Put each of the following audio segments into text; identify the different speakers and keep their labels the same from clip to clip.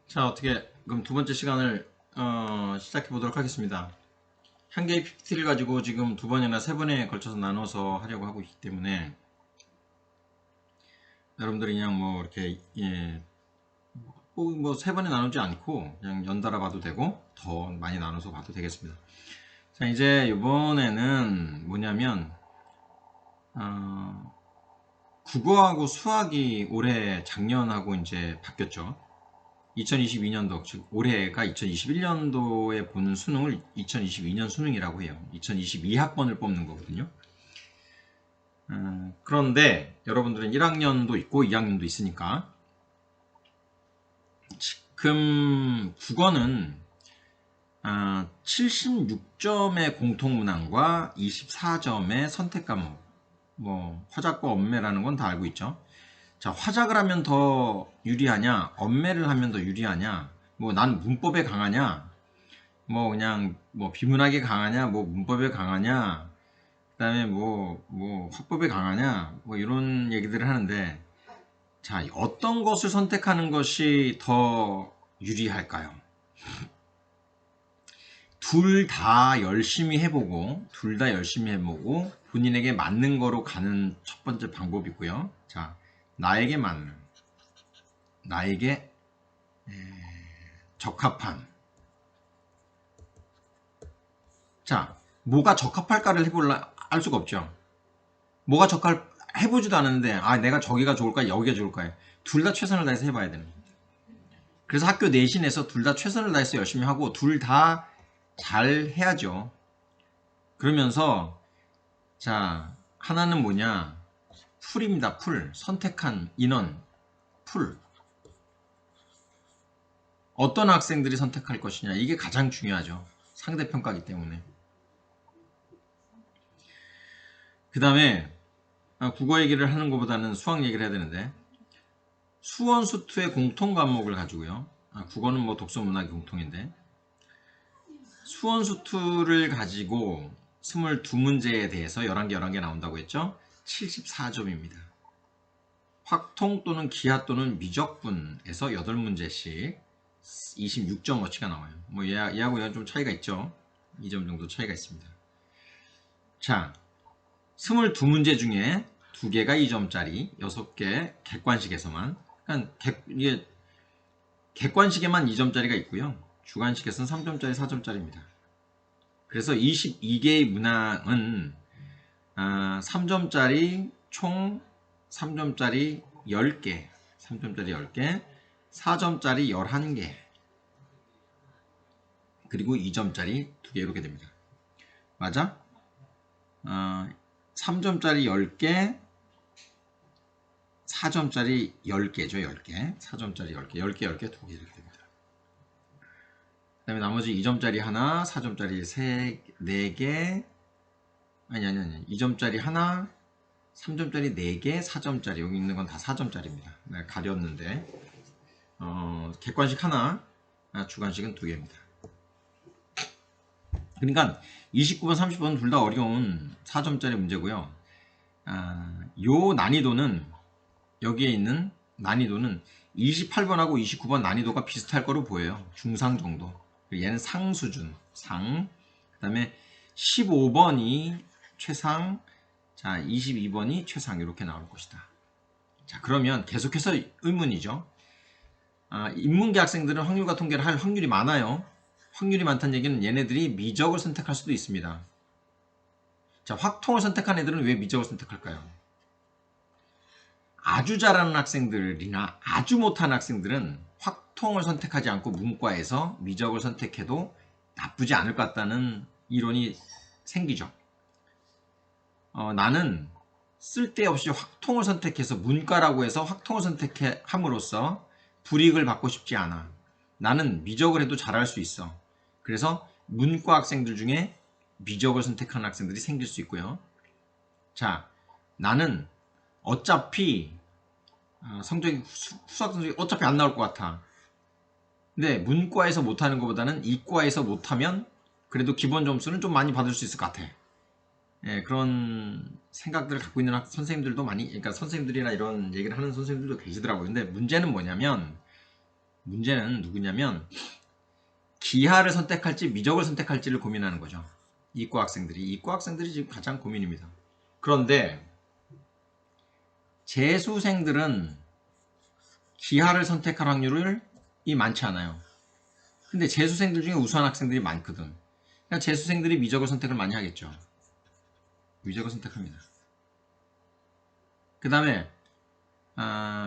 Speaker 1: 자, 어떻게 그럼 두 번째 시간을 시작해 보도록 하겠습니다. 한 개의 PPT를 가지고 지금 두 번이나 세 번에 걸쳐서 나눠서 하려고 하고 있기 때문에 여러분들이 그냥 뭐 이렇게 뭐 세 번에 나누지 않고 그냥 연달아 봐도 되고 더 많이 나눠서 봐도 되겠습니다. 자, 이제 이번에는 뭐냐면 국어하고 수학이 올해 작년하고 이제 바뀌었죠. 2022년도, 즉 올해가 2021년도에 보는 수능을 2022년 수능이라고 해요. 2022학번을 뽑는 거거든요. 그런데 여러분들은 1학년도 있고 2학년도 있으니까 지금 국어는 76점의 공통문항과 24점의 선택과목, 뭐 화작과 언매라는 건 다 알고 있죠. 자, 화작을 하면 더 유리하냐, 언매를 하면 더 유리하냐, 뭐 난 문법에 강하냐, 뭐 그냥 뭐 비문학에 강하냐, 뭐 문법에 강하냐, 그다음에 뭐 화법에 강하냐, 뭐 이런 얘기들을 하는데, 자, 어떤 것을 선택하는 것이 더 유리할까요? 둘 다 열심히 해보고 본인에게 맞는 거로 가는 첫 번째 방법이고요. 자, 나에게 맞는, 나에게 적합한. 자, 뭐가 적합할까를 알 수가 없죠. 뭐가 해보지도 않았는데, 내가 저기가 좋을까, 여기가 좋을까. 둘 다 최선을 다해서 해봐야 되는 거예요. 그래서 학교 내신에서 둘 다 최선을 다해서 열심히 하고, 둘 다 잘 해야죠. 그러면서, 자, 하나는 뭐냐? 풀입니다, 풀. 선택한 인원, 풀. 어떤 학생들이 선택할 것이냐. 이게 가장 중요하죠. 상대평가이기 때문에. 그 다음에, 국어 얘기를 하는 것보다는 수학 얘기를 해야 되는데, 수원수투의 공통 과목을 가지고요. 국어는 뭐 독서 문학이 공통인데, 수원수투를 가지고 22문제에 대해서 11개 나온다고 했죠? 74점입니다. 확통 또는 기하 또는 미적분에서 8문제씩 26점어치가 나와요. 뭐 얘하고 얘는 좀 차이가 있죠? 2점 정도 차이가 있습니다. 자, 22문제 중에 2개가 2점짜리, 6개 객관식에서만. 그러니까 이게 객관식에만 2점짜리가 있고요. 주관식에서는 3점짜리, 4점짜리입니다. 그래서 22개의 문항은 3점짜리 총 3점짜리 10개, 4점짜리 11개, 그리고 2점짜리 2개 이렇게 됩니다. 맞아? 3점짜리 10개, 4점짜리 10개죠, 10개. 4점짜리 10개, 10개, 10개, 2개 이렇게 됩니다. 그 다음에 나머지 2점짜리 하나, 4점짜리 4개, 아니, 2점짜리 하나, 3점짜리 4개, 4점짜리. 여기 있는 건 다 4점짜리입니다. 내가 가렸는데, 객관식 하나, 주관식은 2개입니다. 그러니까 29번, 30번 둘 다 어려운 4점짜리 문제고요. 요 난이도는, 여기에 있는 난이도는 28번하고 29번 난이도가 비슷할 거로 보여요. 중상 정도. 얘는 상 수준, 상. 그 다음에 15번이 최상, 자, 22번이 최상, 이렇게 나올 것이다. 자, 그러면 계속해서 의문이죠. 인문계 학생들은 확률과 통계를 할 확률이 많아요. 확률이 많다는 얘기는 얘네들이 미적을 선택할 수도 있습니다. 자, 확통을 선택한 애들은 왜 미적을 선택할까요? 아주 잘하는 학생들이나 아주 못하는 학생들은 확통을 선택하지 않고 문과에서 미적을 선택해도 나쁘지 않을 것 같다는 이론이 생기죠. 나는 쓸데없이 확통을 선택해서 문과라고 해서 확통을 선택함으로써 불이익을 받고 싶지 않아. 나는 미적을 해도 잘할 수 있어. 그래서 문과 학생들 중에 미적을 선택하는 학생들이 생길 수 있고요. 자, 나는 어차피 성적이 수학 성적이 어차피 안 나올 것 같아. 근데 문과에서 못하는 것보다는 이과에서 못하면 그래도 기본 점수는 좀 많이 받을 수 있을 것 같아. 예, 그런 생각들을 갖고 있는 선생님들도 그러니까 선생님들이나 이런 얘기를 하는 선생님들도 계시더라고요. 근데 문제는 뭐냐면 문제는 누구냐면 기하를 선택할지 미적을 선택할지를 고민하는 거죠. 이과 학생들이 지금 가장 고민입니다. 그런데 재수생들은 기하를 선택할 확률이 많지 않아요. 근데 재수생들 중에 우수한 학생들이 많거든. 그러니까 재수생들이 미적을 선택을 많이 하겠죠. 미적을 선택합니다. 그 다음에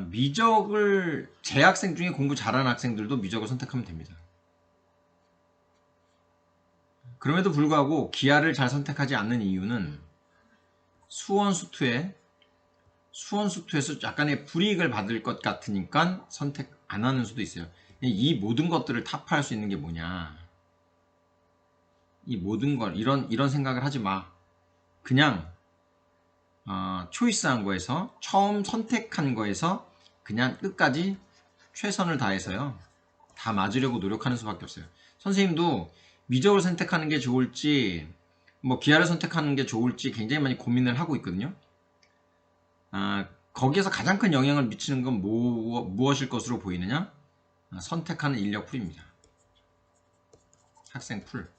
Speaker 1: 미적을 재학생 중에 공부 잘하는 학생들도 미적을 선택하면 됩니다. 그럼에도 불구하고 기하를 잘 선택하지 않는 이유는 수원수투에서 약간의 불이익을 받을 것 같으니까 선택 안 하는 수도 있어요. 이 모든 것들을 타파할 수 있는 게 뭐냐, 이 모든 걸 이런 생각을 하지 마. 그냥 초이스한 거에서, 처음 선택한 거에서 그냥 끝까지 최선을 다해서요, 다 맞으려고 노력하는 수밖에 없어요. 선생님도 미적을 선택하는 게 좋을지 뭐 기하를 선택하는 게 좋을지 굉장히 많이 고민을 하고 있거든요. 거기에서 가장 큰 영향을 미치는 건 무엇일 것으로 보이느냐? 선택하는 인력 풀입니다. 학생 풀.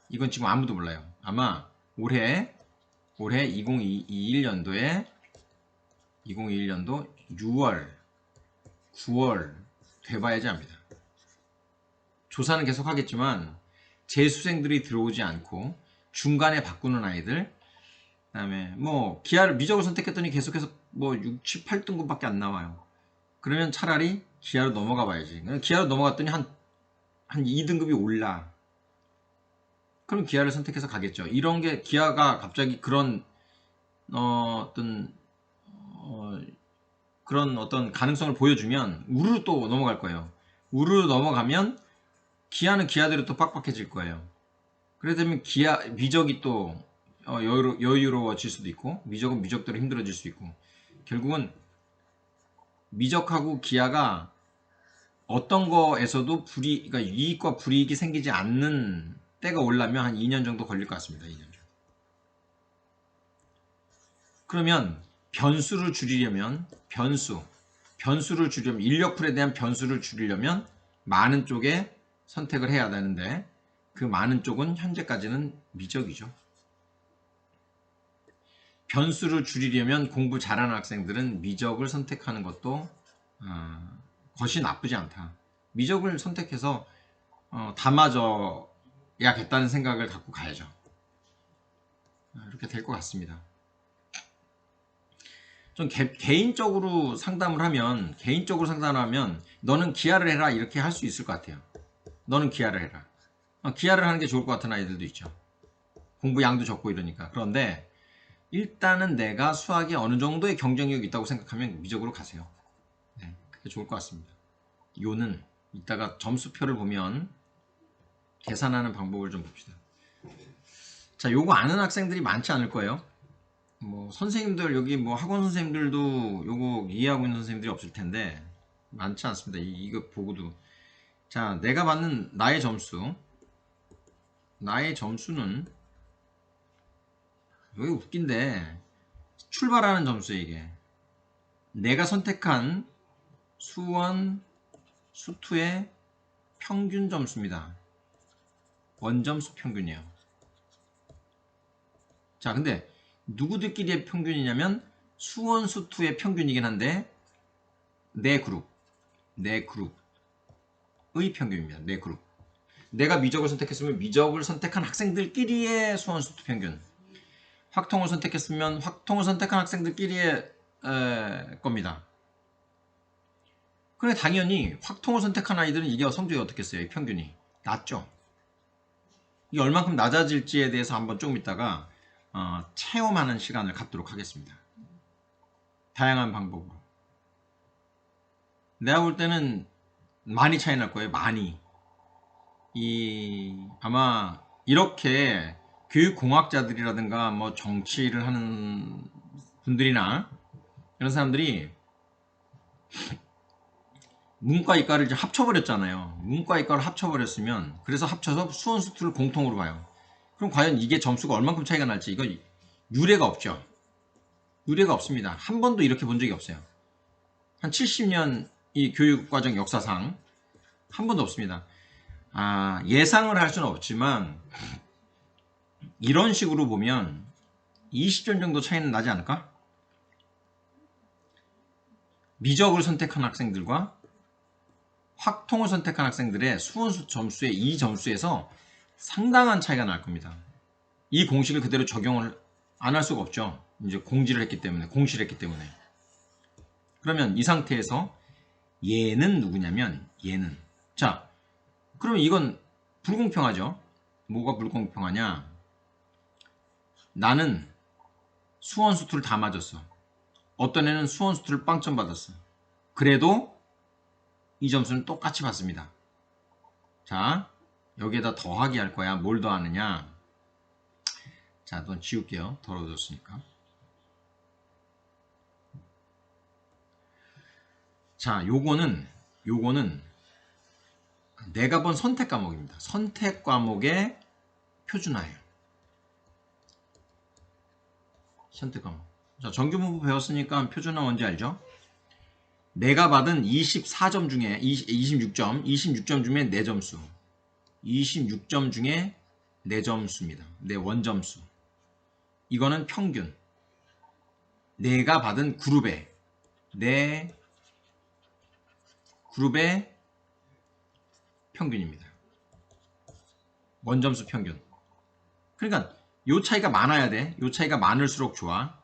Speaker 1: 이건 지금 아무도 몰라요. 아마 올해 2021년도 6월 9월 돼봐야지 압니다. 조사는 계속 하겠지만 재수생들이 들어오지 않고 중간에 바꾸는 아이들, 그 다음에 뭐 기하를 미적을 선택했더니 계속해서 뭐 6, 7, 8등급밖에 안 나와요. 그러면 차라리 기하로 넘어가 봐야지. 기하로 넘어갔더니 한 2등급이 올라. 그럼 기하를 선택해서 가겠죠. 이런 게 기하가 갑자기 그런 어떤 가능성을 보여주면 우르르 또 넘어갈 거예요. 우르르 넘어가면 기하는 기하대로 또 빡빡해질 거예요. 그러다 보면 미적이 또 여유로워질 수도 있고, 미적은 미적대로 힘들어질 수 있고, 결국은 미적하고 기하가 어떤 거에서도 그러니까 이익과 불이익이 생기지 않는 때가 오려면 한 2년 정도 걸릴 것 같습니다. 2년 정도. 그러면 변수를 줄이려면 인력풀에 대한 변수를 줄이려면 많은 쪽에 선택을 해야 되는데, 그 많은 쪽은 현재까지는 미적이죠. 변수를 줄이려면 공부 잘하는 학생들은 미적을 선택하는 것도 것이 나쁘지 않다. 미적을 선택해서 다 맞아야겠다는 생각을 갖고 가야죠. 이렇게 될 것 같습니다. 좀 개인적으로 상담을 하면 너는 기하를 해라 이렇게 할 수 있을 것 같아요. 너는 기하를 해라. 기하를 하는 게 좋을 것 같은 아이들도 있죠. 공부 양도 적고 이러니까. 그런데 일단은 내가 수학에 어느 정도의 경쟁력이 있다고 생각하면 미적으로 가세요. 네, 그게 좋을 것 같습니다. 요는 이따가 점수표를 보면 계산하는 방법을 좀 봅시다. 자, 요거 아는 학생들이 많지 않을 거예요. 뭐 선생님들, 여기 뭐 학원 선생님들도 요거 이해하고 있는 선생님들이 없을 텐데 많지 않습니다. 이거 보고도. 자, 내가 받는 나의 점수는 여기 웃긴데 출발하는 점수에 이게 내가 선택한 수원 수투의 평균 점수입니다. 원점수 평균이에요. 자, 근데 누구들끼리의 평균이냐면 수원 수투의 평균이긴 한데 내 그룹의 평균입니다. 내 그룹. 내가 미적을 선택했으면 미적을 선택한 학생들끼리의 수원 수투 평균, 확통을 선택했으면 확통을 선택한 학생들끼리의 겁니다. 그래, 당연히 확통을 선택한 아이들은 이게 성적이 어떻겠어요? 이 평균이 낮죠. 이게 얼만큼 낮아질지에 대해서 한번 조금 있다가 체험하는 시간을 갖도록 하겠습니다. 다양한 방법으로. 내가 볼 때는 많이 차이 날 거예요. 많이. 아마 이렇게 교육공학자들이라든가 뭐 정치를 하는 분들이나 이런 사람들이 문과 이과를 이제 합쳐버렸잖아요. 문과 이과를 합쳐버렸으면, 그래서 합쳐서 수원 수투를 공통으로 봐요. 그럼 과연 이게 점수가 얼만큼 차이가 날지, 이거 유례가 없죠. 유례가 없습니다. 한 번도 이렇게 본 적이 없어요. 한 70년 이 교육과정 역사상 한 번도 없습니다. 예상을 할 수는 없지만 이런 식으로 보면 20점 정도 차이는 나지 않을까? 미적을 선택한 학생들과 확통을 선택한 학생들의 수원수 점수의 이 점수에서 상당한 차이가 날 겁니다. 이 공식을 그대로 적용을 안 할 수가 없죠. 이제 공지를 했기 때문에, 공시를 했기 때문에. 그러면 이 상태에서 얘는 누구냐면 얘는, 자, 그러면 이건 불공평하죠. 뭐가 불공평하냐? 나는 수원수투를 다 맞았어. 어떤 애는 수원수투를 빵점 받았어. 그래도 이 점수는 똑같이 받습니다. 자, 여기에다 더하기 할 거야. 뭘 더하느냐? 자, 넌 지울게요. 더러워졌으니까. 자, 요거는 내가 본 선택 과목입니다. 선택 과목의 표준화예요. 선택 과목. 자, 정규문법 배웠으니까 표준화 뭔지 알죠? 내가 받은 24점 중에 26점 중에 4점수. 26점 중에 4점수입니다. 내 원점수. 이거는 평균. 내가 받은 그룹의 내 그룹의 평균입니다. 원점수 평균. 그러니까 요 차이가 많아야 돼. 요 차이가 많을수록 좋아.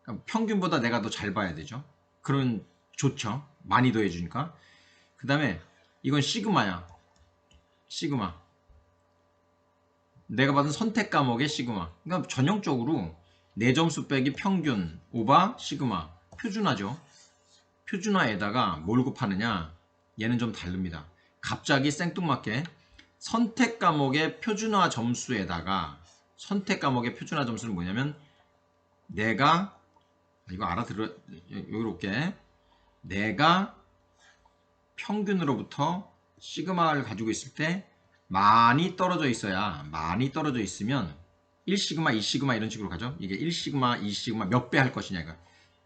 Speaker 1: 그러니까 평균보다 내가 더 잘 봐야 되죠. 그러면 좋죠. 많이 더해주니까. 그 다음에 이건 시그마야. 시그마. 내가 받은 선택 과목의 시그마. 그러니까 전형적으로 4점수 빼기 평균 오바 시그마. 표준화죠. 표준화에다가 뭘 곱하느냐. 얘는 좀 다릅니다. 갑자기 생뚱맞게 선택 과목의 표준화 점수에다가 선택 과목의 표준화 점수는 뭐냐면 내가 이거 알아들어 여기로 올게. 내가 평균으로부터 시그마를 가지고 있을 때 많이 떨어져 있어야 많이 떨어져 있으면 1시그마, 2시그마 이런 식으로 가죠. 이게 1시그마, 2시그마 몇 배 할 것이냐 이거.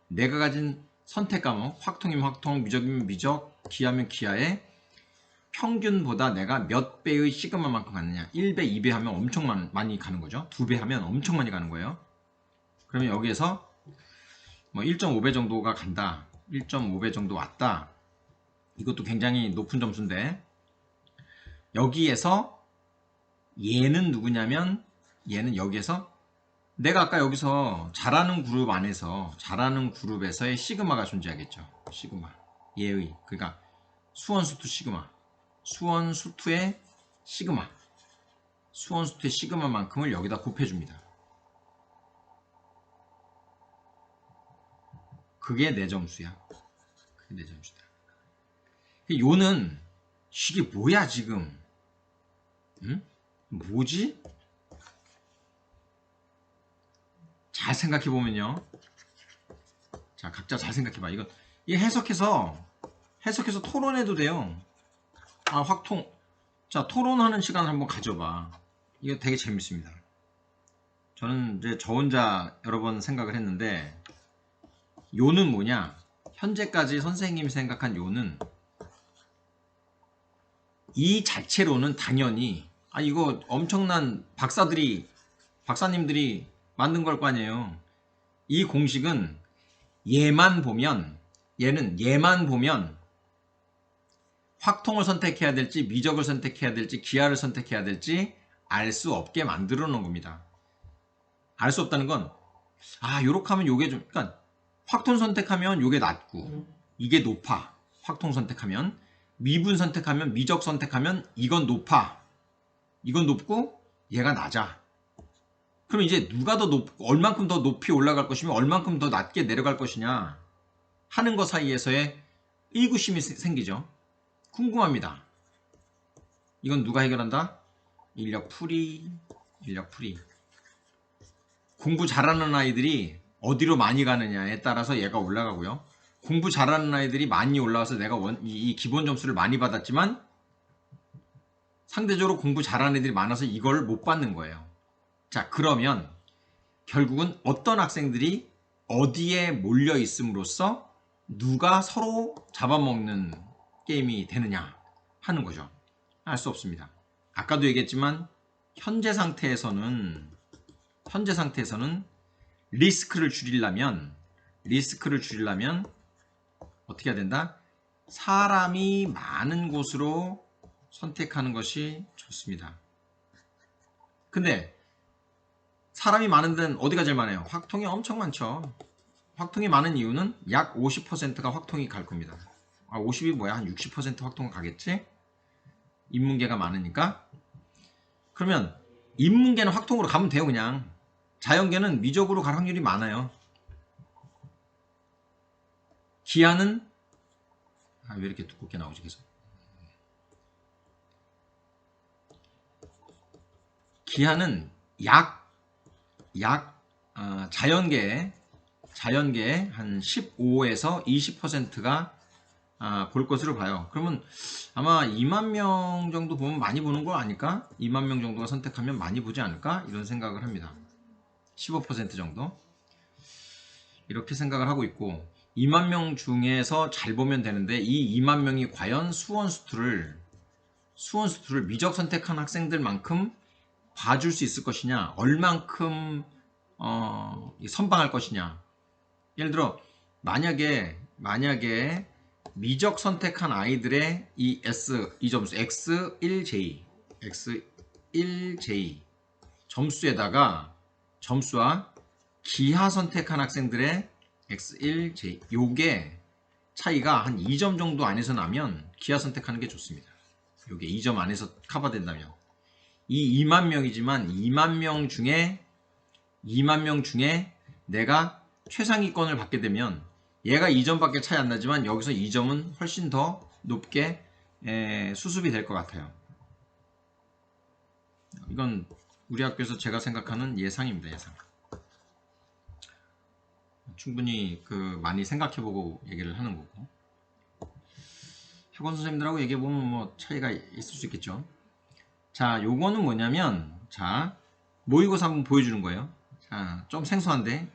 Speaker 1: 내가 가진 선택 과목 확통이면 확통, 미적이면 미적, 기하면 기하에 평균보다 내가 몇 배의 시그마만큼 갔느냐. 1배, 2배 하면 엄청 많이 가는 거죠. 2배 하면 엄청 많이 가는 거예요. 그러면 여기에서 뭐 1.5배 정도가 간다. 1.5배 정도 왔다. 이것도 굉장히 높은 점수인데 여기에서 얘는 누구냐면 얘는 여기에서 내가 아까 여기서 잘하는 그룹 안에서 잘하는 그룹에서의 시그마가 존재하겠죠. 시그마. 얘의 그러니까 수원수투 시그마. 수원수투의 시그마. 수원수투의 시그마만큼을 여기다 곱해줍니다. 그게 내 점수야. 그게 내 점수다. 요는 이게 뭐야 지금? 응? 뭐지? 잘 생각해보면요. 자, 각자 잘 생각해봐. 이거 해석해서 토론해도 돼요. 확통. 자, 토론하는 시간을 한번 가져봐. 이거 되게 재밌습니다. 저는 이제 저 혼자 여러 번 생각을 했는데 요는 뭐냐? 현재까지 선생님이 생각한 요는 이 자체로는 당연히 이거 엄청난 박사님들이 만든 걸 거 아니에요. 이 공식은 얘만 보면 확통을 선택해야 될지 미적을 선택해야 될지 기하를 선택해야 될지 알 수 없게 만들어 놓은 겁니다. 알 수 없다는 건 요렇게 하면 요게 좀 그러니까 확통 선택하면 요게 낮고 이게 높아. 확통 선택하면 미분 선택하면 미적 선택하면 이건 높아. 이건 높고 얘가 낮아. 그럼 이제 누가 더 얼만큼 더 높이 올라갈 것이며 얼만큼 더 낮게 내려갈 것이냐 하는 것 사이에서의 의구심이 생기죠. 궁금합니다. 이건 누가 해결한다? 인력풀이. 공부 잘하는 아이들이 어디로 많이 가느냐에 따라서 얘가 올라가고요. 공부 잘하는 아이들이 많이 올라와서 내가 이 기본 점수를 많이 받았지만 상대적으로 공부 잘하는 애들이 많아서 이걸 못 받는 거예요. 자, 그러면 결국은 어떤 학생들이 어디에 몰려 있음으로써 누가 서로 잡아먹는 게임이 되느냐 하는 거죠. 알 수 없습니다. 아까도 얘기했지만 현재 상태에서는 리스크를 줄이려면 어떻게 해야 된다? 사람이 많은 곳으로 선택하는 것이 좋습니다. 근데 사람이 많은 데는 어디가 제일 많아요? 확통이 엄청 많죠. 확통이 많은 이유는 약 50%가 확통이 갈 겁니다. 50이 뭐야? 한 60% 확통 가겠지? 인문계가 많으니까. 그러면 인문계는 확통으로 가면 돼요. 그냥 자연계는 미적으로 갈 확률이 많아요. 기하는 왜 이렇게 두껍게 나오지 계속? 기하는 자연계의 한 15에서 20%가 볼 것으로 봐요. 그러면 아마 2만 명 정도 보면 많이 보는 거 아닐까? 2만 명 정도가 선택하면 많이 보지 않을까? 이런 생각을 합니다. 15% 정도 이렇게 생각을 하고 있고, 2만 명 중에서 잘 보면 되는데 이 2만 명이 과연 수원수투를 미적 선택한 학생들만큼 봐줄 수 있을 것이냐, 얼만큼 선방할 것이냐. 예를 들어 만약에 미적 선택한 아이들의 이 점수 X1J 점수와 기하 선택한 학생들의 X1J 요게 차이가 한 2점 정도 안에서 나면 기하 선택하는 게 좋습니다. 요게 2점 안에서 커버된다면, 이 2만 명이지만 2만 명 중에 내가 최상위권을 받게 되면 얘가 2점밖에 차이 안 나지만 여기서 2점은 훨씬 더 높게 수습이 될 것 같아요. 이건 우리 학교에서 제가 생각하는 예상입니다. 예상. 충분히 많이 생각해보고 얘기를 하는 거고, 학원 선생님들하고 얘기해보면 뭐 차이가 있을 수 있겠죠. 자, 요거는 뭐냐면, 자, 모의고사 한번 보여주는 거예요. 자, 좀 생소한데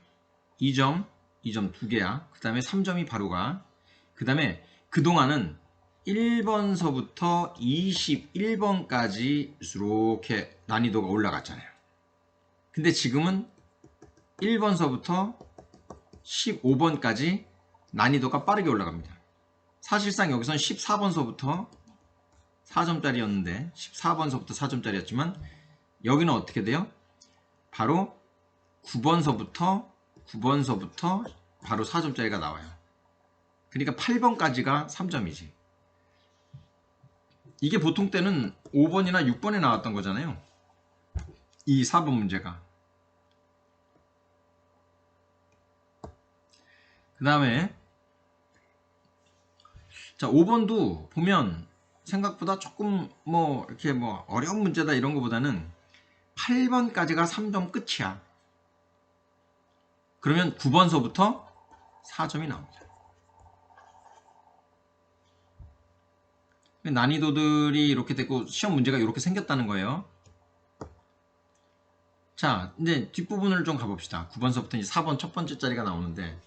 Speaker 1: 2점 2개야. 그 다음에 3점이 바로가. 그 다음에 그동안은 1번서부터 21번까지 이렇게 난이도가 올라갔잖아요. 근데 지금은 1번서부터 15번까지 난이도가 빠르게 올라갑니다. 사실상 여기선 14번서부터 4점짜리였는데 14번서부터 4점짜리였지만 여기는 어떻게 돼요? 바로 9번서부터 바로 4점짜리가 나와요. 그러니까 8번까지가 3점이지. 이게 보통 때는 5번이나 6번에 나왔던 거잖아요. 이 4번 문제가. 그 다음에 자, 5번도 보면 생각보다 조금 이렇게 어려운 문제다 이런 거보다는 8번까지가 3점 끝이야. 그러면 9번서부터 4점이 나옵니다. 난이도들이 이렇게 되고 시험 문제가 이렇게 생겼다는 거예요. 자, 이제 뒷부분을 좀 가봅시다. 9번서부터 이제 4번 첫 번째 자리가 나오는데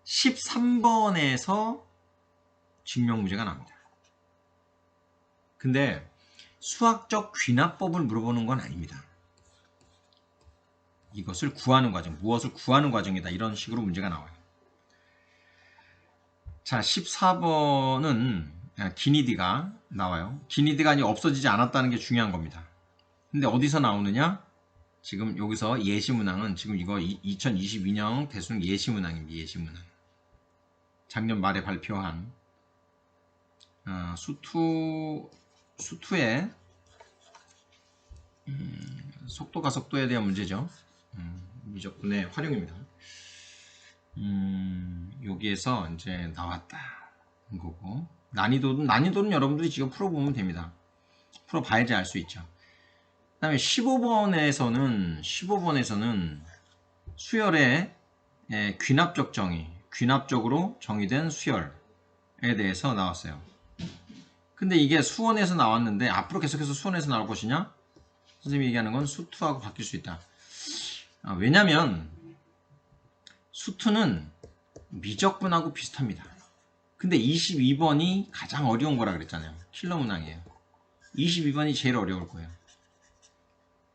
Speaker 1: 13번에서 증명 문제가 납니다. 근데 수학적 귀납법을 물어보는 건 아닙니다. 이것을 구하는 과정, 무엇을 구하는 과정이다. 이런 식으로 문제가 나와요. 자, 14번은 기니디가 나와요. 기니디가 아니 없어지지 않았다는 게 중요한 겁니다. 근데 어디서 나오느냐? 지금 여기서 예시문항은 지금 이거 2022년 대수능 예시문항입니다. 예시문항. 작년 말에 발표한 수투의 속도 가속도에 대한 문제죠. 미적분의 활용입니다. 여기에서 이제 나왔다 거고, 난이도는 여러분들이 지금 풀어보면 됩니다. 풀어봐야지 알 수 있죠. 그 다음에 15번에서는 수열의 귀납적 정의, 귀납적으로 정의된 수열에 대해서 나왔어요. 근데 이게 수원에서 나왔는데 앞으로 계속해서 수원에서 나올 것이냐? 선생님이 얘기하는 건 수투하고 바뀔 수 있다. 왜냐면 수투는 미적분하고 비슷합니다. 근데 22번이 가장 어려운 거라 그랬잖아요. 킬러 문항이에요. 22번이 제일 어려울 거예요.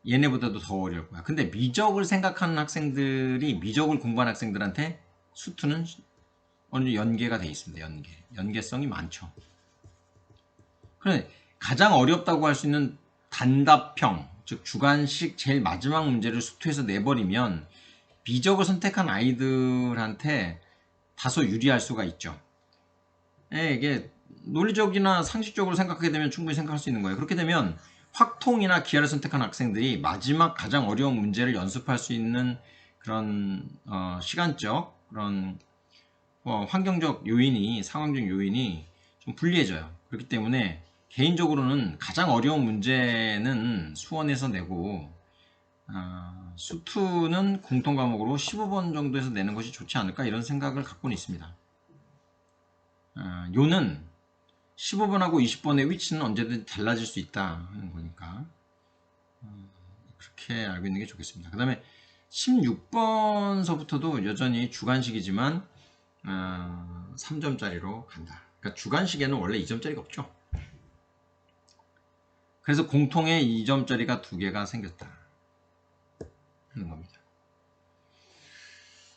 Speaker 1: 얘네보다도 더 어려울 거야. 근데 미적을 생각하는 학생들이, 미적을 공부하는 학생들한테 수투는 어느 정도 연계가 돼 있습니다. 연계성이 많죠. 그런데 가장 어렵다고 할 수 있는 단답형, 즉 주관식 제일 마지막 문제를 수투에서 내버리면 미적을 선택한 아이들한테 다소 유리할 수가 있죠. 이게 논리적이나 상식적으로 생각하게 되면 충분히 생각할 수 있는 거예요. 그렇게 되면 확통이나 기하를 선택한 학생들이 마지막 가장 어려운 문제를 연습할 수 있는 그런 시간적, 그런 환경적 요인이, 상황적 요인이 좀 불리해져요. 그렇기 때문에 개인적으로는 가장 어려운 문제는 수원에서 내고 수투는 공통과목으로 15번 정도에서 내는 것이 좋지 않을까, 이런 생각을 갖고는 있습니다. 요는 15번하고 20번의 위치는 언제든 달라질 수 있다 하는 거니까 그렇게 알고 있는 게 좋겠습니다. 그 다음에 16번서부터도 여전히 주관식이지만 3점짜리로 간다. 그러니까 주관식에는 원래 2점짜리가 없죠. 그래서 공통의 2점짜리가 2개가 생겼다 하는 겁니다.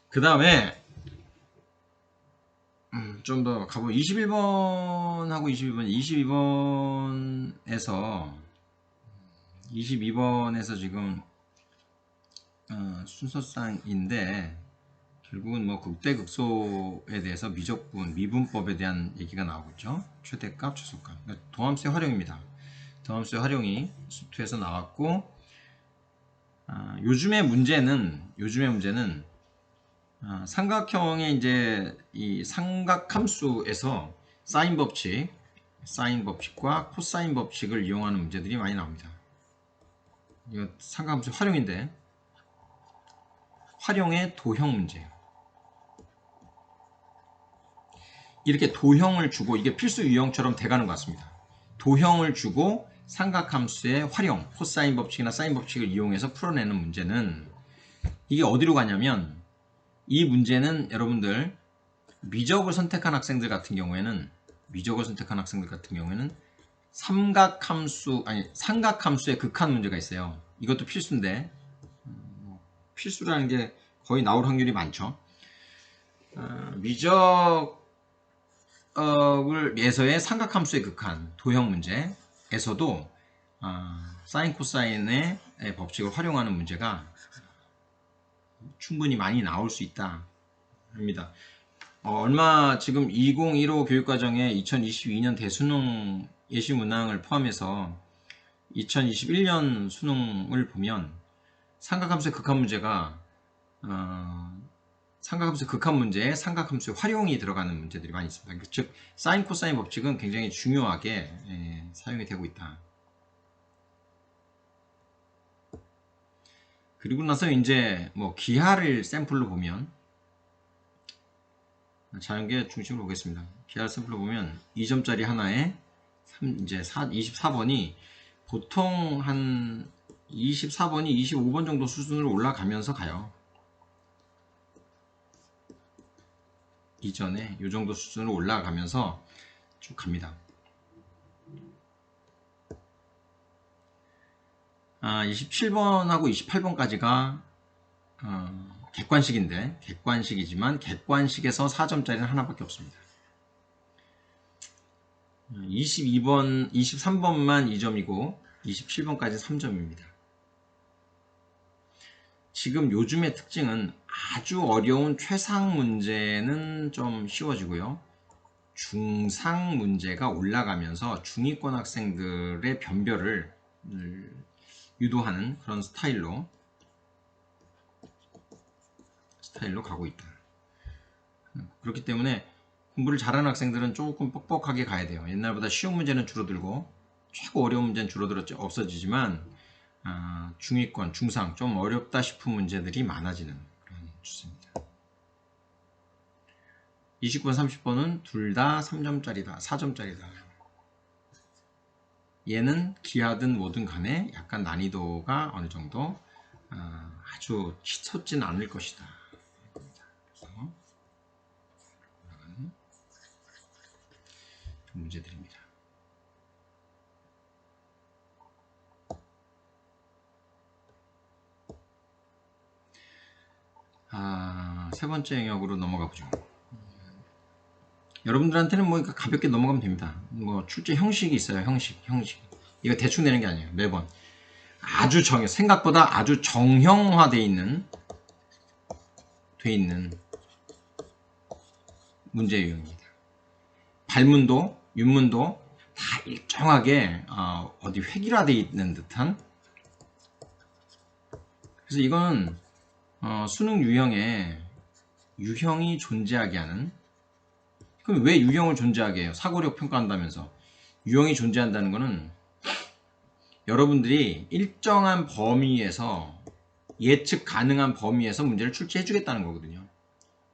Speaker 1: 그 다음에 좀 더 가보면 21번하고 22번에서 지금 순서상인데 결국은 뭐 극대극소에 대해서 미적분, 미분법에 대한 얘기가 나오고 있죠. 최대값, 최소값. 그러니까 도함수의 활용입니다. 도함수의 활용이 수투에서 나왔고 요즘의 문제는 삼각형의 이제 이 삼각함수에서 사인 법칙과 코사인 법칙을 이용하는 문제들이 많이 나옵니다. 이거 삼각함수 활용인데 활용의 도형 문제예요. 이렇게 도형을 주고, 이게 필수 유형처럼 돼가는 것 같습니다. 도형을 주고 삼각함수의 활용, 코사인 법칙이나 사인 법칙을 이용해서 풀어내는 문제는 이게 어디로 가냐면, 이 문제는 여러분들 미적을 선택한 학생들 같은 경우에는 삼각함수의 극한 문제가 있어요. 이것도 필수인데 필수라는 게 거의 나올 확률이 많죠. 미적에서의 삼각함수의 극한 도형 문제에서도 사인 코사인의 법칙을 활용하는 문제가 충분히 많이 나올 수 있다 합니다. 얼마 지금 2015 교육과정에 2022년 대수능 예시문항을 포함해서 2021년 수능을 보면 삼각함수의 극한 문제가 삼각함수의 극한 문제에 삼각함수의 활용이 들어가는 문제들이 많이 있습니다. 즉 사인 코사인 법칙은 굉장히 중요하게 사용이 되고 있다. 그리고 나서 이제 뭐 기하를 샘플로 보면, 자연계 중심으로 보겠습니다. 기하 샘플로 보면 2점짜리 하나에 이제 24번이 보통 한 24번이 25번 정도 수준으로 올라가면서 가요. 이전에 이 정도 수준으로 올라가면서 쭉 갑니다. 27번하고 28번까지가 객관식이지만 객관식에서 4점짜리는 하나밖에 없습니다. 23번만 2점이고 27번까지 3점입니다. 지금 요즘의 특징은 아주 어려운 최상 문제는 좀 쉬워지고요. 중상 문제가 올라가면서 중위권 학생들의 변별을 유도하는 그런 스타일로 가고 있다. 그렇기 때문에 공부를 잘하는 학생들은 조금 뻑뻑하게 가야 돼요. 옛날보다 쉬운 문제는 줄어들고 최고 어려운 문제는 없어지지만 중위권, 중상, 좀 어렵다 싶은 문제들이 많아지는 그런 추세입니다. 29번, 30번은 둘 다 3점짜리다, 4점짜리다. 얘는 기하든 뭐든 간에 약간 난이도가 어느 정도 아주 치솟진 않을 것이다. 문제들입니다. 세 번째 영역으로 넘어가 보죠. 여러분들한테는 뭐 가볍게 넘어가면 됩니다. 뭐 출제 형식이 있어요. 형식. 이거 대충 내는 게 아니에요. 매번 아주 생각보다 아주 정형화돼 있는 문제 유형입니다. 발문도 윤문도 다 일정하게 어디 획일화되어 있는 듯한. 그래서 이건 수능 유형에 유형이 존재하게 하는. 그럼 왜 유형을 존재하게 해요? 사고력 평가한다면서. 유형이 존재한다는 거는 여러분들이 일정한 범위에서, 예측 가능한 범위에서 문제를 출제해 주겠다는 거거든요.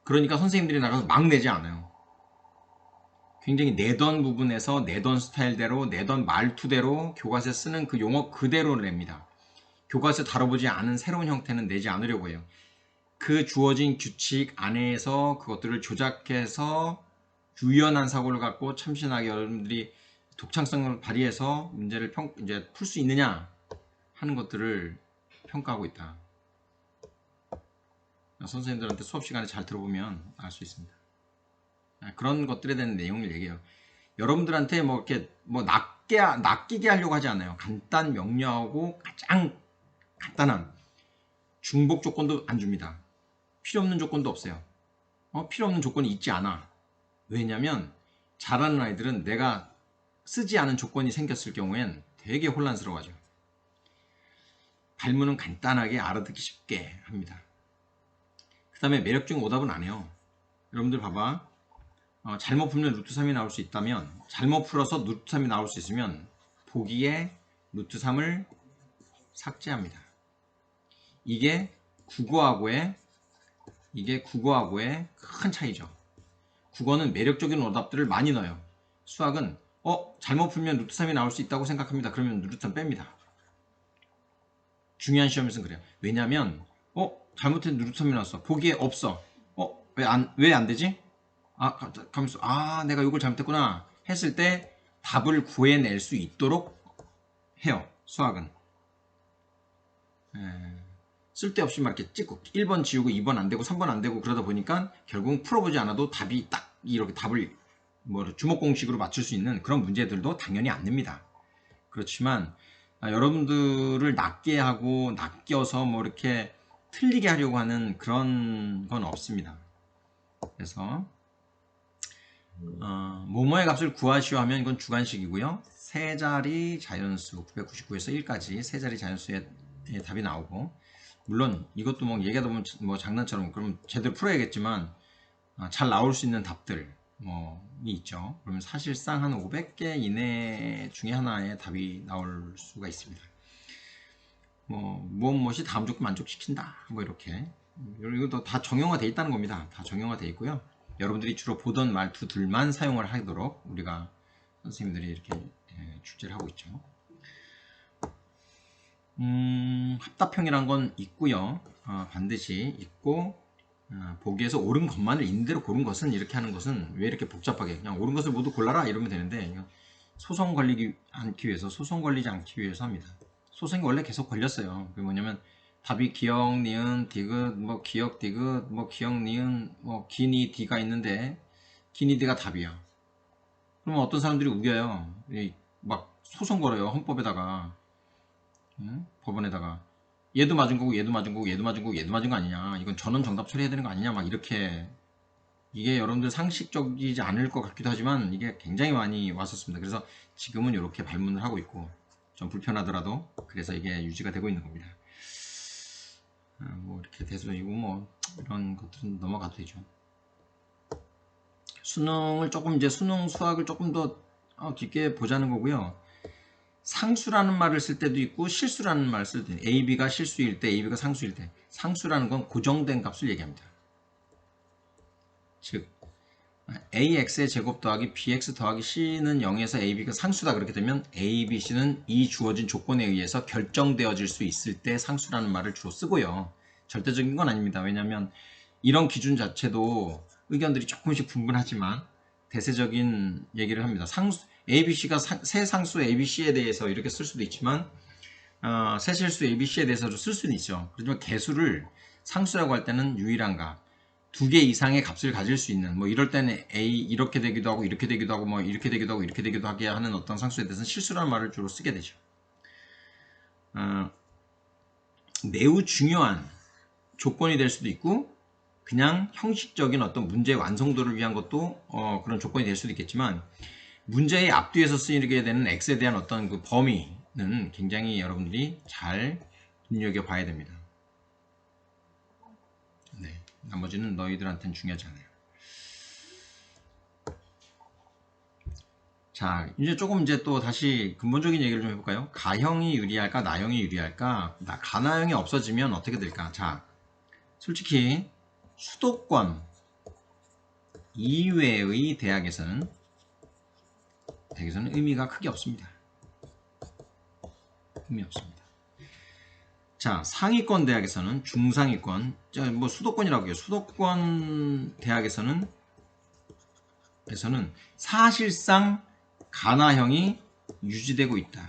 Speaker 1: 그러니까 선생님들이 나가서 막 내지 않아요. 굉장히 내던 부분에서 내던 스타일대로, 내던 말투대로 교과서에 쓰는 그 용어 그대로 냅니다. 교과서에 다뤄보지 않은 새로운 형태는 내지 않으려고 해요. 그 주어진 규칙 안에서 그것들을 조작해서 유연한 사고를 갖고 참신하게 여러분들이 독창성을 발휘해서 문제를 이제 풀 수 있느냐 하는 것들을 평가하고 있다. 선생님들한테 수업 시간에 잘 들어보면 알 수 있습니다. 그런 것들에 대한 내용을 얘기해요. 여러분들한테 뭐 이렇게 뭐 낚이게 하려고 하지 않아요. 간단 명료하고 가장 간단한 중복 조건도 안 줍니다. 필요 없는 조건도 없어요. 필요 없는 조건이 있지 않아. 왜냐면 잘하는 아이들은 내가 쓰지 않은 조건이 생겼을 경우엔 되게 혼란스러워하죠. 발문은 간단하게 알아듣기 쉽게 합니다. 그 다음에 매력적인 오답은 안 해요. 여러분들 봐봐. 잘못 풀면 루트 3이 나올 수 있다면, 잘못 풀어서 루트 3이 나올 수 있으면 보기에 루트 3을 삭제합니다. 이게 국어하고의 큰 차이죠. 국어는 매력적인 오답들을 많이 넣어요. 수학은 잘못 풀면 루트 3이 나올 수 있다고 생각합니다. 그러면 루트 3 뺍니다. 중요한 시험에서는 그래요. 왜냐면 잘못했는데 루트 3이 나왔어. 보기에 없어. 왜 안 되지? 가면서 내가 이걸 잘못했구나 했을 때 답을 구해낼 수 있도록 해요. 수학은 쓸데없이 막 이렇게 찍고 1번 지우고 2번 안 되고 3번 안 되고 그러다 보니까 결국은 풀어보지 않아도 답이 딱 이렇게 답을 주먹공식으로 맞출 수 있는 그런 문제들도 당연히 안 냅니다. 그렇지만 여러분들을 낚여서 뭐 이렇게 틀리게 하려고 하는 그런 건 없습니다. 그래서 뭐뭐의 값을 구하시오 하면 이건 주관식이고요. 세 자리 자연수 999에서 1까지 세 자리 자연수의 답이 나오고, 물론 이것도 뭐 얘기하다 보면 뭐 장난처럼 그럼 제대로 풀어야겠지만 잘 나올 수 있는 답들 있죠. 그러면 사실상 한 500개 이내 중에 하나의 답이 나올 수가 있습니다. 무엇이 다음 조건 만족시킨다 이렇게 이것도 다 정형화되어 있다는 겁니다. 다 정형화되어 있고요. 여러분들이 주로 보던 말투들만 사용을 하도록 우리가 선생님들이 이렇게 출제를 하고 있죠. 합답형이란 건 있고요. 반드시 있고, 보기에서 옳은 것만을 있는 대로 고른 것은, 이렇게 하는 것은 왜 이렇게 복잡하게 그냥 옳은 것을 모두 골라라 이러면 되는데, 소송 걸리지 않기 위해서 합니다. 소송이 원래 계속 걸렸어요. 그게 뭐냐면 답이 기역, 니은, 디귿, 기역, 디귿, 기역, 니은, 기니, 디가 있는데 기니, 디가 답이야. 그러면 어떤 사람들이 우겨요. 막 소송 걸어요. 헌법에다가, 법원에다가. 얘도 맞은 거고 얘도 맞은 거고 얘도 맞은 거고 얘도 맞은 거 아니냐, 이건 전원 정답 처리해야 되는 거 아니냐, 막 이렇게. 이게 여러분들 상식적이지 않을 것 같기도 하지만 이게 굉장히 많이 왔었습니다. 그래서 지금은 이렇게 발문을 하고 있고, 좀 불편하더라도 그래서 이게 유지가 되고 있는 겁니다. 이렇게 돼서 이거 이런 것들은 넘어가도 되죠. 수능을 수능 수학을 조금 더 깊게 보자는 거고요. 상수라는 말을 쓸 때도 있고 실수라는 말을 쓸 때, AB가 실수일 때, AB가 상수일 때. 상수라는 건 고정된 값을 얘기합니다. 즉 AX의 제곱 더하기 BX 더하기 C는 0에서 AB가 상수다, 그렇게 되면 A, B, C는 이 주어진 조건에 의해서 결정되어질 수 있을 때 상수라는 말을 주로 쓰고요. 절대적인 건 아닙니다. 왜냐하면 이런 기준 자체도 의견들이 조금씩 분분하지만 대세적인 얘기를 합니다. ABC가 세 상수 ABC에 대해서 이렇게 쓸 수도 있지만 세 실수 ABC에 대해서도 쓸 수는 있죠. 그렇지만 개수를 상수라고 할 때는 유일한 값, 2개 이상의 값을 가질 수 있는, 뭐 이럴 때는 A 이렇게 되기도 하고 이렇게 되기도 하고 뭐 이렇게 되기도 하고 이렇게 되기도 하게 하는 어떤 상수에 대해서는 실수라는 말을 주로 쓰게 되죠. 매우 중요한 조건이 될 수도 있고 그냥 형식적인 어떤 문제의 완성도를 위한 것도 그런 조건이 될 수도 있겠지만, 문제의 앞뒤에서 쓰이게 되는 X에 대한 어떤 그 범위는 굉장히 여러분들이 잘 눈여겨봐야 됩니다. 네, 나머지는 너희들한테는 중요하지 않아요. 자, 이제 조금 이제 또 다시 근본적인 얘기를 좀 해볼까요? 가형이 유리할까, 나형이 유리할까? 가나형이 없어지면 어떻게 될까? 자, 솔직히 수도권 이외의 대학에서는 의미가 크게 없습니다. 의미 없습니다. 자, 상위권 대학에서는, 중상위권, 뭐 수도권이라고 해요. 수도권 대학에서는 사실상 가나형이 유지되고 있다.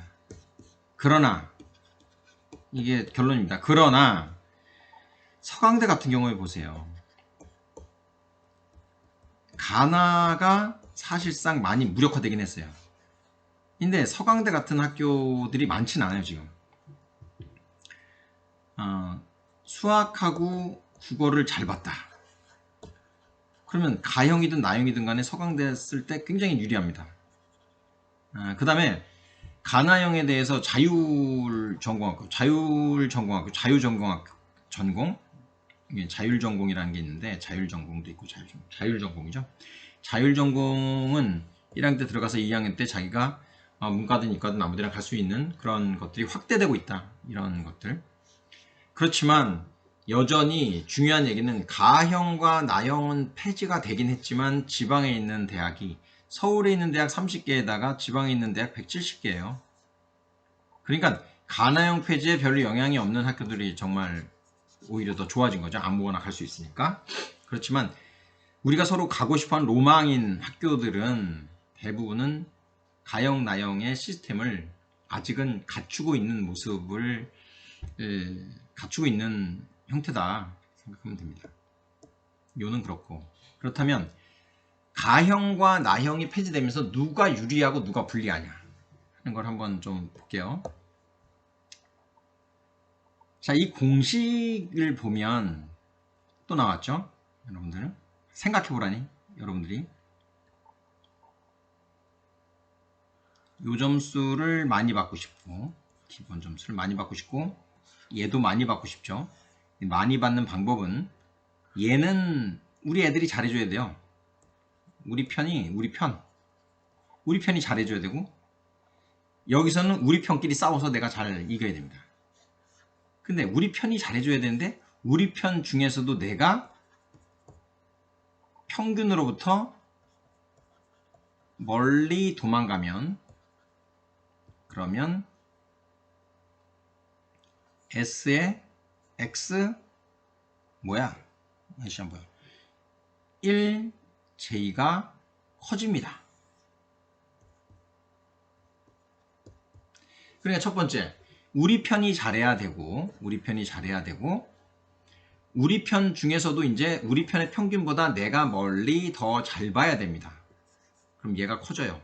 Speaker 1: 그러나 이게 결론입니다. 그러나 서강대 같은 경우에 보세요. 가나가 사실상 많이 무력화되긴 했어요. 근데 서강대 같은 학교들이 많진 않아요 지금. 수학하고 국어를 잘 봤다. 그러면 가형이든 나형이든 간에 서강대 쓸 때 굉장히 유리합니다. 그 다음에 가나형에 대해서 자율전공학교, 전공, 자율전공이라는 게 있는데, 자율전공도 있고 자율전공이죠. 자율전공은 1학년 때 들어가서 2학년 때 자기가 문과든 이과든 아무데나 갈 수 있는 그런 것들이 확대되고 있다. 이런 것들. 그렇지만 여전히 중요한 얘기는 가형과 나형은 폐지가 되긴 했지만 지방에 있는 대학이, 서울에 있는 대학 30개에다가 지방에 있는 대학 170개예요. 그러니까 가나형 폐지에 별로 영향이 없는 학교들이 정말 오히려 더 좋아진 거죠. 아무거나 갈 수 있으니까. 그렇지만 우리가 서로 가고 싶어하는 로망인 학교들은 대부분은 가형, 나형의 시스템을 아직은 갖추고 있는 모습을 갖추고 있는 형태다 생각하면 됩니다. 요는 그렇고, 그렇다면 가형과 나형이 폐지되면서 누가 유리하고 누가 불리하냐 하는 걸 한번 좀 볼게요. 자, 이 공식을 보면 또 나왔죠. 여러분들 생각해 보라니. 여러분들이 요 점수를 많이 받고 싶고, 기본 점수를 많이 받고 싶고, 얘도 많이 받고 싶죠. 많이 받는 방법은, 얘는 우리 애들이 잘해줘야 돼요. 우리 편이 잘해줘야 되고, 여기서는 우리 편끼리 싸워서 내가 잘 이겨야 됩니다. 근데 우리 편이 잘해줘야 되는데, 우리 편 중에서도 내가 평균으로부터 멀리 도망가면, 그러면 S의 X 뭐야? 다시 한번 1J가 커집니다. 그러니까 첫 번째, 우리 편이 잘해야 되고, 우리 편 중에서도 이제 우리 편의 평균보다 내가 멀리 더 잘 봐야 됩니다. 그럼 얘가 커져요.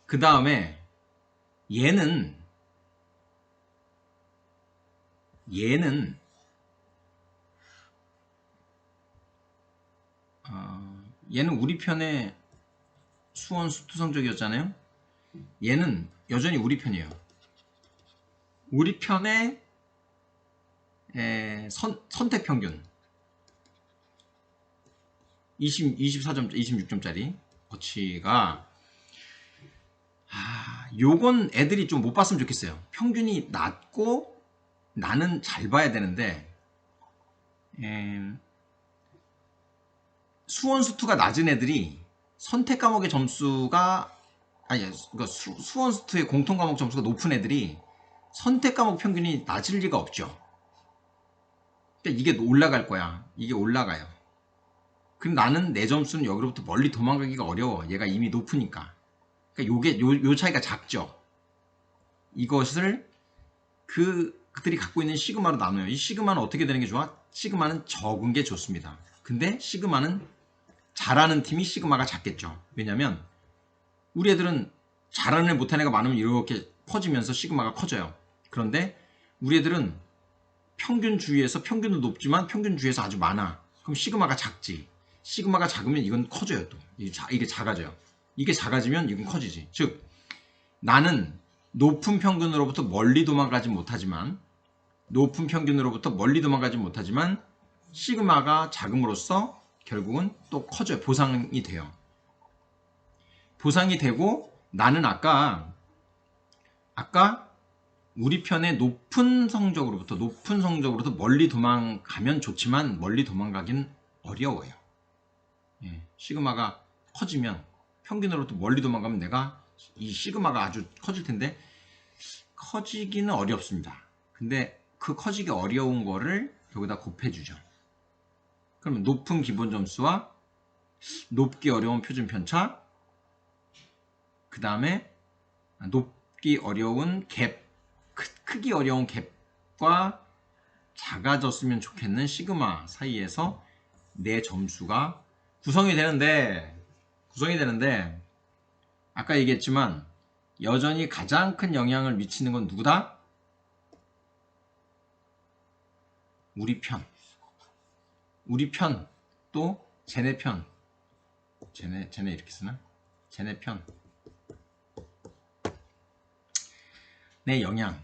Speaker 1: 그 다음에 얘는 우리 편의 수원 수투 성적이었잖아요. 얘는 여전히 우리 편이에요. 우리 편의 선택 평균 24점, 26점짜리 거치가, 요건 애들이 좀 못 봤으면 좋겠어요. 평균이 낮고 나는 잘 봐야 되는데, 수원 수투가 낮은 애들이 선택 과목의 점수가, 그러니까 수원 수투의 공통 과목 점수가 높은 애들이 선택 과목 평균이 낮을 리가 없죠. 근데 이게 올라갈 거야. 이게 올라가요. 그럼 나는 내 점수는 여기로부터 멀리 도망가기가 어려워. 얘가 이미 높으니까. 그러니까 요 차이가 작죠. 이것을 그들이 갖고 있는 시그마로 나눠요. 이 시그마는 어떻게 되는 게 좋아? 시그마는 적은 게 좋습니다. 근데 시그마는 잘하는 팀이 시그마가 작겠죠. 왜냐면 우리 애들은 잘하는 애 못하는 애가 많으면 이렇게 커지면서 시그마가 커져요. 그런데 우리 애들은 평균 주위에서 평균도 높지만 평균 주위에서 아주 많아. 그럼 시그마가 작지. 시그마가 작으면 이건 커져요. 또 이게 작아져요. 이게 작아지면 이건 커지지. 즉 나는 높은 평균으로부터 멀리 도망가지 못하지만 시그마가 작음으로써 결국은 또 커져요. 보상이 돼요. 보상이 되고 나는 아까 우리 편의 높은 성적으로부터 멀리 도망가면 좋지만 멀리 도망가긴 어려워요. 예, 시그마가 커지면 평균으로부터 멀리 도망가면 내가 이 시그마가 아주 커질 텐데 커지기는 어렵습니다. 근데 그 커지기 어려운 거를 여기다 곱해주죠. 그러면 높은 기본 점수와 높기 어려운 표준 편차, 그 다음에 높기 어려운 갭, 크기 어려운 갭과 작아졌으면 좋겠는 시그마 사이에서 내 점수가 구성이 되는데 아까 얘기했지만 여전히 가장 큰 영향을 미치는 건 누구다? 우리 편 또 쟤네 편 쟤네 이렇게 쓰나? 쟤네 편 내 영향.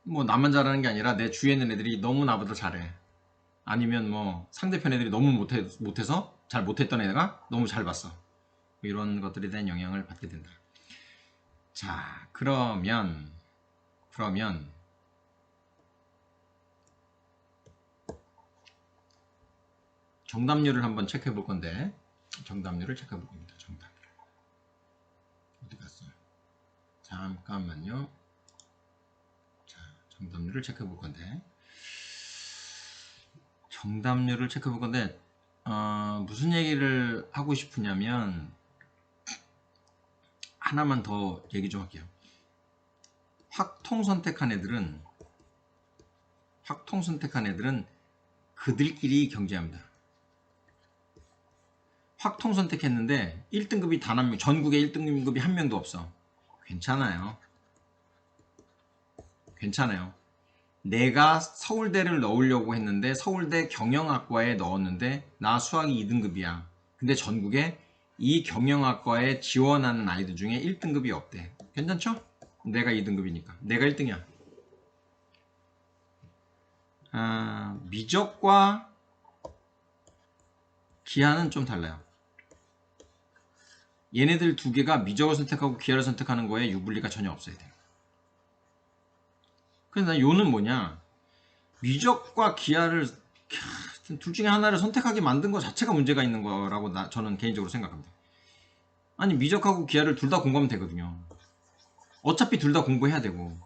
Speaker 1: 뭐 나만 잘하는 게 아니라 내 주위에 있는 애들이 너무 나보다 잘해. 아니면 뭐 상대편 애들이 너무 못해서 잘 못했던 애가 너무 잘 봤어. 이런 것들에 대한 영향을 받게 된다. 자, 그러면 정답률을 한번 체크해 볼 건데, 정답률을 체크해 볼 겁니다. 정답률 어디 갔어요? 잠깐만요. 자, 정답률을 체크해 볼 건데, 무슨 얘기를 하고 싶으냐면 하나만 더 얘기 좀 할게요. 확통 선택한 애들은 그들끼리 경쟁합니다. 확통 선택했는데 1등급이 단 한 명, 전국에 1등급이 한 명도 없어. 괜찮아요. 내가 서울대를 넣으려고 했는데 서울대 경영학과에 넣었는데 나 수학이 2등급이야. 근데 전국에 이 경영학과에 지원하는 아이들 중에 1등급이 없대. 괜찮죠? 내가 2등급이니까. 내가 1등이야. 미적과 기하는 좀 달라요. 얘네들 두 개가 미적을 선택하고 기하를 선택하는 거에 유불리가 전혀 없어야 돼요. 그래서 요는 뭐냐, 미적과 기하를 둘 중에 하나를 선택하게 만든 것 자체가 문제가 있는 거라고 저는 개인적으로 생각합니다. 아니, 미적하고 기하를 둘 다 공부하면 되거든요. 어차피 둘 다 공부해야 되고.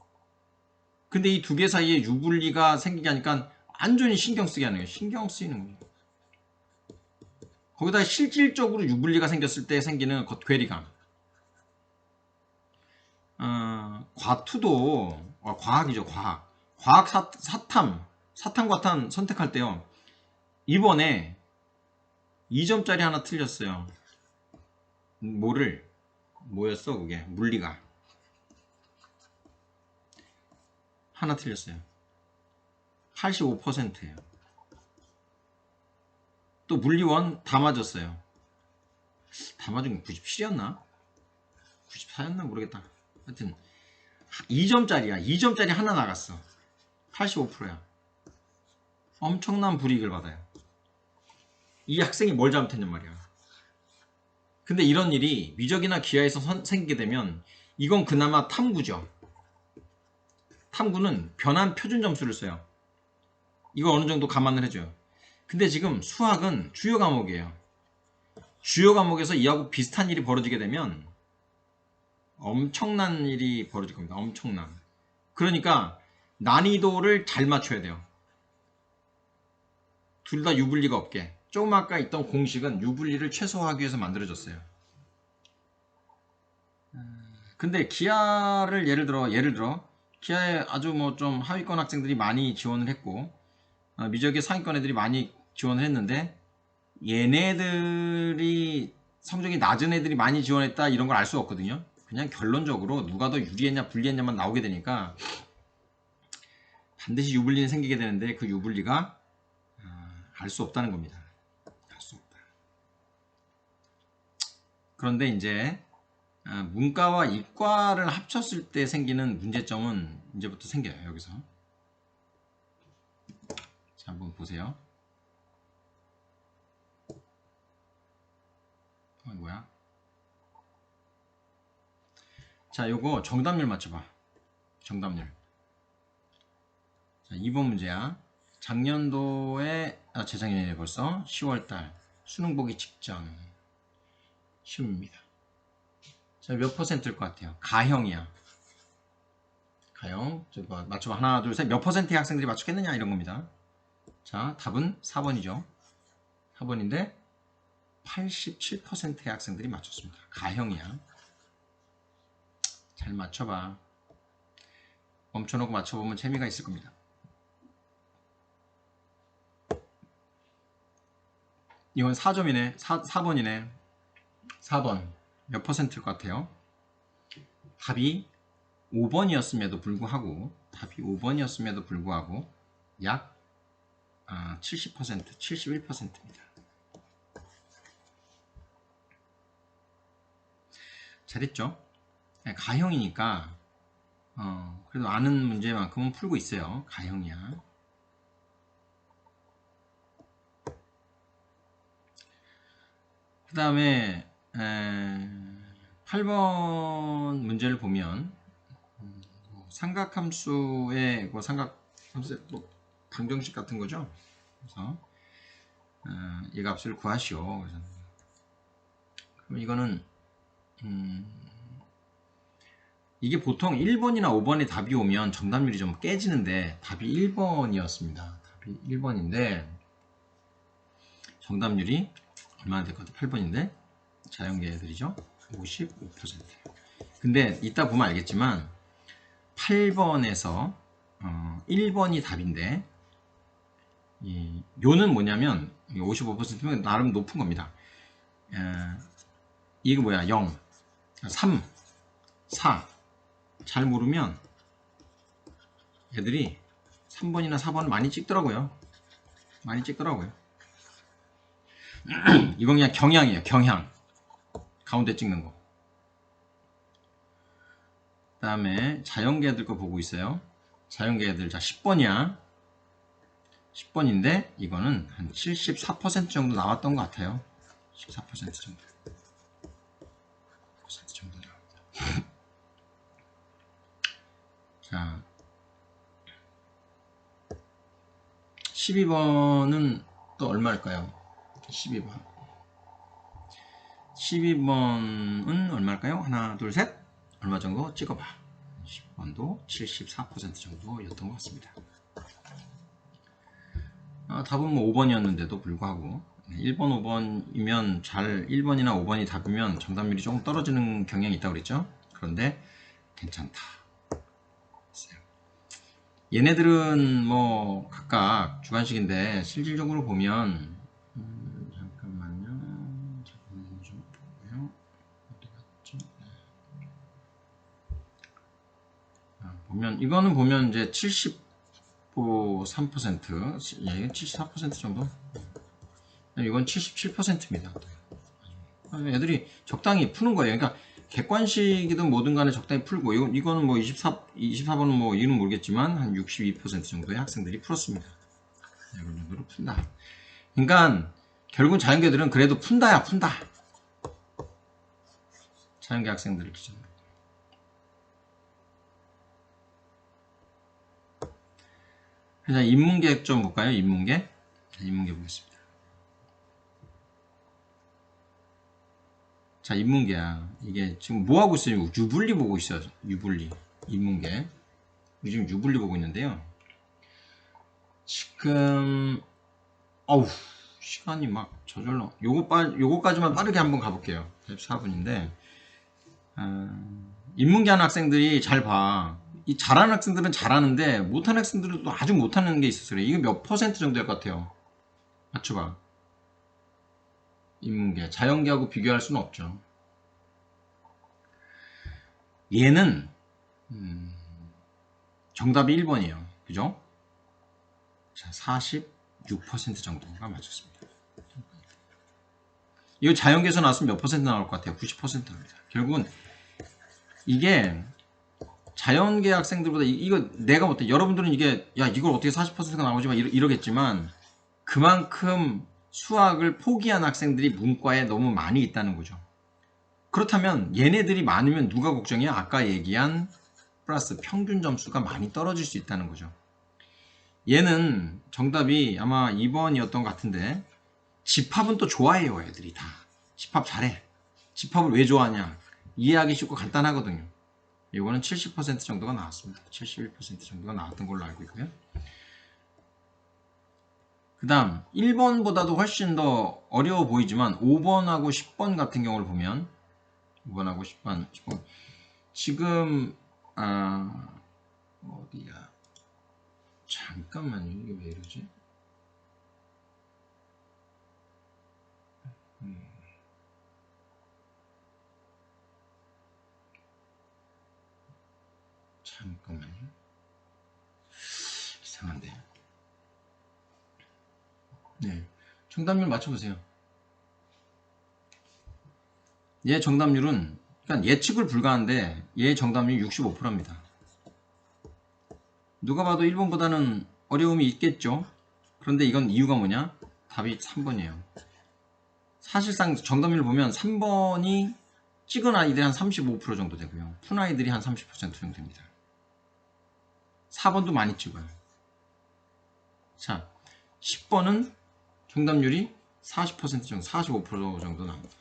Speaker 1: 근데 이 두 개 사이에 유불리가 생기게 하니까 완전히 신경 쓰게 하는 거예요. 신경 쓰이는 거예요. 거기다 실질적으로 유불리가 생겼을 때 생기는 괴리감. 과투도 과학이죠. 과학 사탐과탐 선택할 때요, 이번에 2점짜리 하나 틀렸어요. 뭐였어 그게? 물리가 하나 틀렸어요. 85%예요. 또 물리원 다 맞았어요. 다 맞은 게 97이었나? 94였나 모르겠다. 하여튼 2점짜리 하나 나갔어. 85%야. 엄청난 불이익을 받아요. 이 학생이 뭘 잘못했냔 말이야. 근데 이런 일이 미적이나 기하에서 생기게 되면 이건 그나마 탐구죠. 탐구는 변환 표준 점수를 써요. 이거 어느 정도 감안을 해줘요. 근데 지금 수학은 주요 과목이에요. 주요 과목에서 이하고 비슷한 일이 벌어지게 되면 엄청난 일이 벌어질 겁니다. 엄청난. 그러니까 난이도를 잘 맞춰야 돼요. 둘 다 유불리가 없게. 조금 아까 있던 공식은 유불리를 최소화하기 위해서 만들어졌어요. 근데 기아를 예를 들어 기아에 아주 뭐 좀 하위권 학생들이 많이 지원을 했고 미적의 상위권 애들이 많이 지원을 했는데 얘네들이 성적이 낮은 애들이 많이 지원했다 이런 걸 알 수 없거든요. 그냥 결론적으로 누가 더 유리했냐 불리했냐만 나오게 되니까 반드시 유불리는 생기게 되는데 그 유불리가 알 수 없다는 겁니다. 알 수 없다. 그런데 이제 문과와 이과를 합쳤을 때 생기는 문제점은 이제부터 생겨요. 여기서 자 한번 보세요. 뭐야? 자 요거 정답률 맞춰봐. 정답률. 자 2번 문제야. 작년도에 재작년이네 벌써 10월달 수능 보기 직전 시험입니다. 자 몇 퍼센트일 것 같아요? 가형이야. 가형. 맞춰봐. 하나 둘 셋. 몇 퍼센트의 학생들이 맞추겠느냐 이런 겁니다. 자 답은 4번이죠. 4번인데 87%의 학생들이 맞췄습니다. 가형이야. 잘 맞춰봐. 멈춰놓고 맞춰보면 재미가 있을 겁니다. 이건 4점이네. 4번이네. 4번. 몇 퍼센트일 것 같아요? 답이 5번이었음에도 불구하고 약 70%, 71%입니다. 잘했죠? 가형이니까 그래도 아는 문제만큼은 풀고 있어요. 가형이야. 그 다음에 8번 문제를 보면 삼각함수의 방정식 같은 거죠. 그래서 이 값을 구하시오. 그래서 그럼 이거는 이게 보통 1번이나 5번에 답이 오면 정답률이 좀 깨지는데 답이 1번이었습니다. 답이 1번인데 정답률이 얼마나 될 것 같아요? 8번인데 자연계 애들이죠. 55%. 근데 이따 보면 알겠지만 8번에서 1번이 답인데 요는 뭐냐면 55%면 나름 높은 겁니다. 이거 뭐야? 0, 3, 4 잘 모르면 애들이 3번이나 4번을 많이 찍더라고요. 이건 그냥 경향이에요. 경향. 가운데 찍는 거. 그 다음에 자연계 애들 거 보고 있어요. 자연계 애들 자 10번이야. 10번인데 이거는 한 74% 정도 나왔던 것 같아요. 14% 정도. 나옵니다. 자 12번은 또 얼마일까요? 12번은 얼마일까요? 하나 둘 셋 얼마 정도 찍어봐. 10번도 74% 정도였던 것 같습니다. 답은 뭐 5번이었는데도 불구하고 1번 5번이면 1번이나 5번이 답이면 정답률이 조금 떨어지는 경향이 있다고 그랬죠. 그런데 괜찮다. 얘네들은 뭐 각각 주관식인데 실질적으로 보면 잠깐만요. 좀 보고요. 어디 갔지? 보면 이거는 보면 이제 73% 74% 정도. 이건 77%입니다. 애들이 적당히 푸는 거예요. 그러니까 객관식이든 뭐든 간에 적당히 풀고 이거는 뭐 24번은 뭐 이유는 모르겠지만 한 62% 정도의 학생들이 풀었습니다. 이런 정도로 푼다. 그러니까 결국 자연계들은 그래도 푼다. 자연계 학생들을 기준으로. 그래서 인문계 좀 볼까요? 인문계 보겠습니다. 자, 인문계야. 이게 지금 뭐 하고 있어요? 유불리 보고 있어요. 유불리. 인문계. 지금 유불리 보고 있는데요. 지금 시간이 막 저절로 요거까지만 빠르게 한번 가볼게요. 14분인데 인문계 하는 학생들이 잘 봐. 이 잘하는 학생들은 잘하는데 못하는 학생들은 또 아주 못하는 게 있어서 그래. 이거 몇 퍼센트 정도 될 것 같아요? 맞춰봐. 인문계 자연계하고 비교할 수는 없죠. 얘는 정답이 1번이에요. 그죠? 자, 46% 정도가 맞췄습니다. 이거 자연계에서 나왔으면 몇 퍼센트 나올 것 같아요? 90%입니다. 결국은 이게 자연계 학생들보다 이거 내가 못해. 여러분들은 이게 야 이걸 어떻게 40%가 나오지 마 이러겠지만 그만큼 수학을 포기한 학생들이 문과에 너무 많이 있다는 거죠. 그렇다면 얘네들이 많으면 누가 걱정이야? 아까 얘기한 플러스 평균 점수가 많이 떨어질 수 있다는 거죠. 얘는 정답이 아마 2번이었던 것 같은데 집합은 또 좋아해요. 애들이 다 집합 잘해. 집합을 왜 좋아하냐? 이해하기 쉽고 간단하거든요. 이거는 70% 정도가 나왔습니다. 71% 정도가 나왔던 걸로 알고 있고요. 그 다음 1번보다도 훨씬 더 어려워 보이지만 5번하고 10번 같은 경우를 보면 5번하고 10번 지금 어디야? 잠깐만요. 이게 왜 이러지? 잠깐만요. 이상한데. 네. 정답률 맞춰보세요. 얘 정답률은 그러니까 예측을 불가한데 얘 정답률 65%입니다. 누가 봐도 1번보다는 어려움이 있겠죠. 그런데 이건 이유가 뭐냐? 답이 3번이에요. 사실상 정답률 보면 3번이 찍은 아이들이 한 35% 정도 되고요. 푼 아이들이 한 30% 정도 됩니다. 4번도 많이 찍어요. 자, 10번은 정답률이 40% 정도, 45% 정도 나옵니다.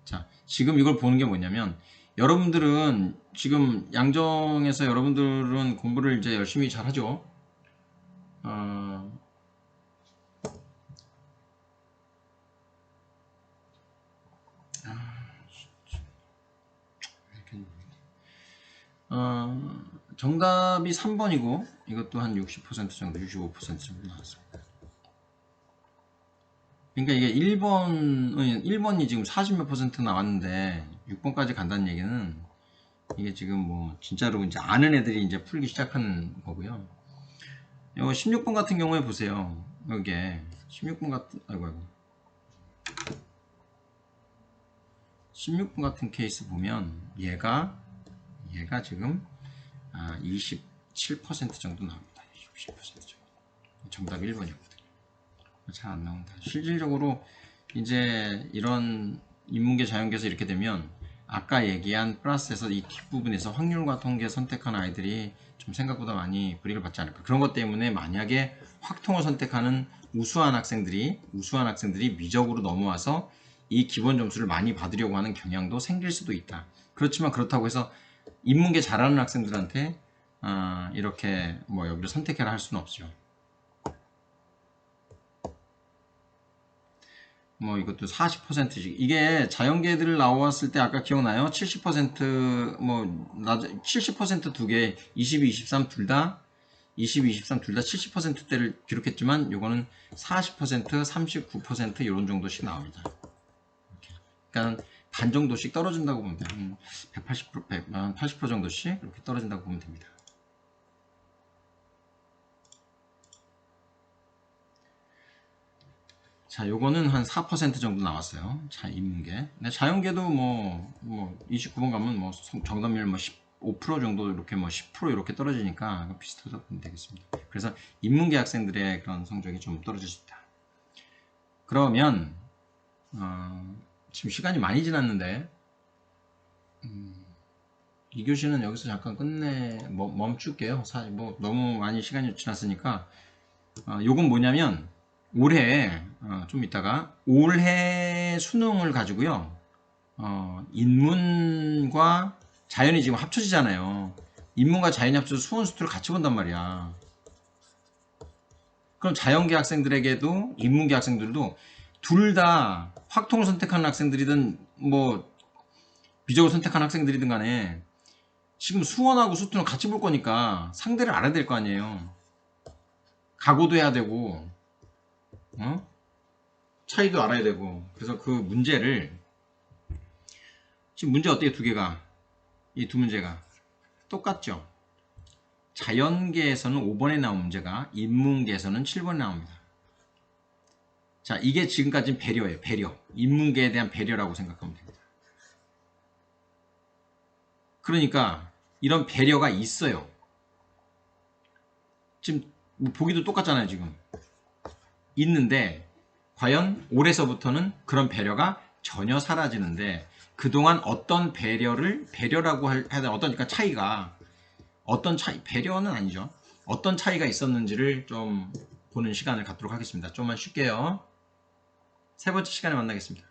Speaker 1: 자, 지금 이걸 보는 게 뭐냐면 여러분들은 지금 양정에서 여러분들은 공부를 이제 열심히 잘 하죠. 정답이 3번이고 이것도 한 60% 정도, 65% 정도 나왔습니다. 그러니까 이게 1번이 지금 40몇 퍼센트 나왔는데 6번까지 간다는 얘기는 이게 지금 뭐 진짜로 이제 아는 애들이 이제 풀기 시작하는 거고요. 이거 16번 같은 경우에 보세요. 여기에 16번 같은 아이고 16번 같은 케이스 보면 얘가 지금 27% 정도 나옵니다. 27% 정도. 정답 1번이었거든요. 잘 안 나온다. 실질적으로 이제 이런 인문계 자연계에서 이렇게 되면 아까 얘기한 플러스에서 이 뒷부분에서 확률과 통계 선택한 아이들이 좀 생각보다 많이 불이익을 받지 않을까. 그런 것 때문에 만약에 확통을 선택하는 우수한 학생들이 미적으로 넘어와서 이 기본 점수를 많이 받으려고 하는 경향도 생길 수도 있다. 그렇지만 그렇다고 해서 인문계 잘하는 학생들한테 이렇게 뭐 여기를 선택해라 할 수는 없죠. 뭐 이것도 40%씩 이게 자연계들 나왔을 때 아까 기억나요? 70%뭐 70% 두 개, 22, 23 둘 다 22, 23 둘 다 70%대를 기록했지만 요거는 40%, 39% 이런 정도씩 나옵니다. 그러니까 반 정도씩 떨어진다고 보면 돼요. 180%, 80% 정도씩 이렇게 떨어진다고 보면 됩니다. 자, 요거는 한 4% 정도 나왔어요. 자, 인문계. 근데 자연계도 뭐 29번 가면 뭐 정답률 뭐 15% 정도 이렇게 뭐 10% 이렇게 떨어지니까 비슷하다고 보면 되겠습니다. 그래서 인문계 학생들의 그런 성적이 좀 떨어질 수 있다. 그러면 지금 시간이 많이 지났는데 이 교시는 여기서 잠깐 멈출게요. 뭐 너무 많이 시간이 지났으니까 요건 뭐냐면 올해 좀 이따가 올해 수능을 가지고요 인문과 자연이 지금 합쳐지잖아요. 인문과 자연이 합쳐서 수원 수투를 같이 본단 말이야. 그럼 자연계 학생들에게도 인문계 학생들도 둘 다 확통을 선택하는 학생들이든 뭐 비적을 선택하는 학생들이든 간에 지금 수원하고 수투는 같이 볼 거니까 상대를 알아야 될 거 아니에요. 각오도 해야 되고 차이도 알아야 되고. 그래서 그 문제를 지금 문제 어때요? 두 개가 이 두 문제가 똑같죠. 자연계에서는 5번에 나온 문제가 인문계에서는 7번에 나옵니다. 자, 이게 지금까지는 배려예요. 배려. 인문계에 대한 배려라고 생각하면 됩니다. 그러니까 이런 배려가 있어요. 지금 뭐 보기도 똑같잖아요. 지금 있는데 과연 올해서부터는 그런 배려가 전혀 사라지는데 그동안 어떤 배려라고 해야 되나, 어떤 그러니까 차이가 어떤 차이, 배려는 아니죠. 어떤 차이가 있었는지를 좀 보는 시간을 갖도록 하겠습니다. 좀만 쉴게요. 세 번째 시간에 만나겠습니다.